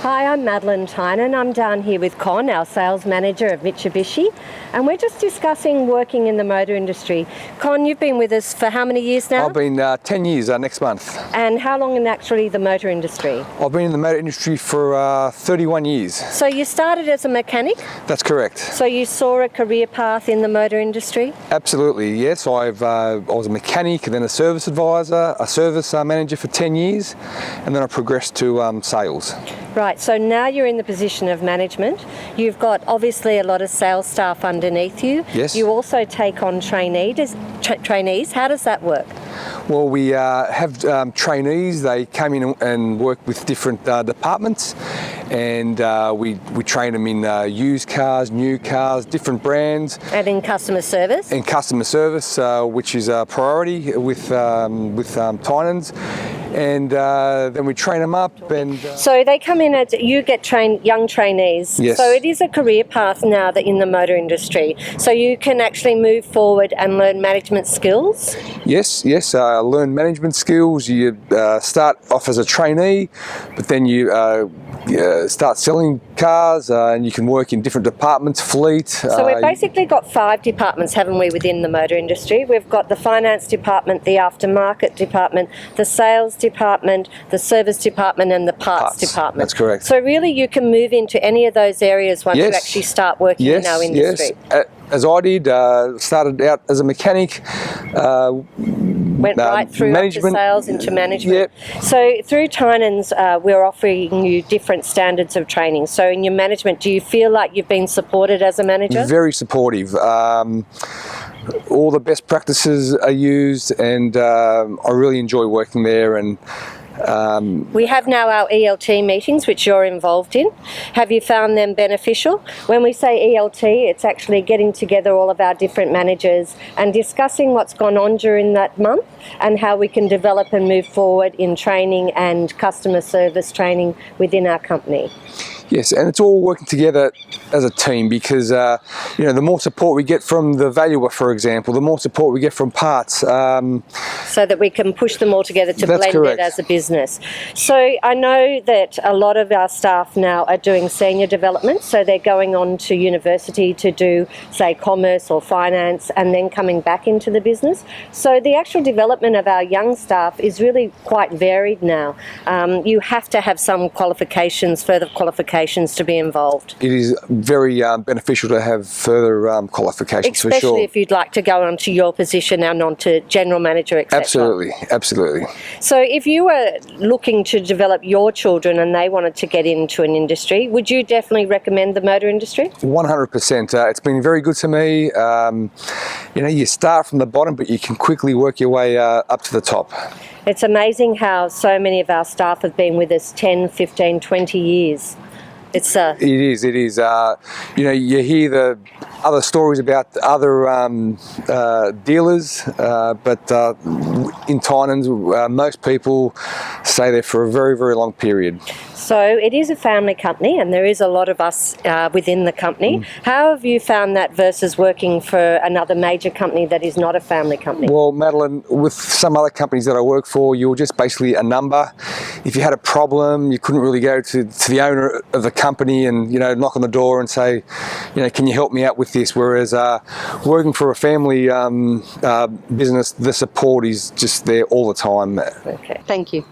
Hi, I'm Madeline Tynan. I'm down here with Con, our sales manager of Mitsubishi, and we're just discussing working in the motor industry. Con, you've been with us for how many years now? I've been 10 years next month. And how long in actually the motor industry? I've been in the motor industry for 31 years. So you started as a mechanic? That's correct. So you saw a career path in the motor industry? Absolutely, yes. I was a mechanic, then a service advisor, a service manager for 10 years, and then I progressed to sales. Right, so now you're in the position of management. You've got obviously a lot of sales staff underneath you. Yes. You also take on trainees. How does that work? Well, we have trainees. They come in and work with different departments, and we train them in used cars, new cars, different brands. And in customer service? In customer service, which is a priority with Tynan's. And then we train them up. And so they come in as you get trained young trainees. Yes. So it is a career path now that in the motor industry. So you can actually move forward and learn management skills. Yes. Learn management skills. You start off as a trainee, but then you start selling cars, and you can work in different departments, fleet. So we've basically got 5 departments, haven't we, within the motor industry? We've got the finance department, the aftermarket department, the sales department, the service department, and the parts department. That's correct. So really you can move into any of those areas once you actually start working in our industry. Yes. As I did, started out as a mechanic. Went right through management, up to sales into management. Yep. So through Tynan's, we're offering you different standards of training. So in your management, do you feel like you've been supported as a manager? Very supportive. All the best practices are used, and I really enjoy working there. And we have now our ELT meetings, which you're involved in. Have you found them beneficial? When we say ELT, it's actually getting together all of our different managers and discussing what's gone on during that month and how we can develop and move forward in training and customer service training within our company. Yes, and it's all working together as a team, because the more support we get from the valuer, for example, the more support we get from parts. So that we can push them all together to blend correct. it as a business. So I know that a lot of our staff now are doing senior development, so they're going on to university to do, say, commerce or finance, and then coming back into the business. So the actual development of our young staff is really quite varied now. You have to have some qualifications, further qualifications to be involved. It is very beneficial to have further qualifications, for sure. Especially if you'd like to go on to your position and on to general manager, etc. Absolutely. So if you were looking to develop your children and they wanted to get into an industry, would you definitely recommend the motor industry? 100%. It's been very good to me. You start from the bottom, but you can quickly work your way up to the top. It's amazing how so many of our staff have been with us 10, 15, 20 years. It is. You hear the other stories about other dealers, but in Tynan's, most people stay there for a very, very long period. So it is a family company, and there is a lot of us within the company. How have you found that versus working for another major company that is not a family company? Well, Madeline, with some other companies that I work for, you're just basically a number. If you had a problem, you couldn't really go to the owner of the company and knock on the door and say, can you help me out with this? Whereas working for a family business, the support is just there all the time. Okay, thank you.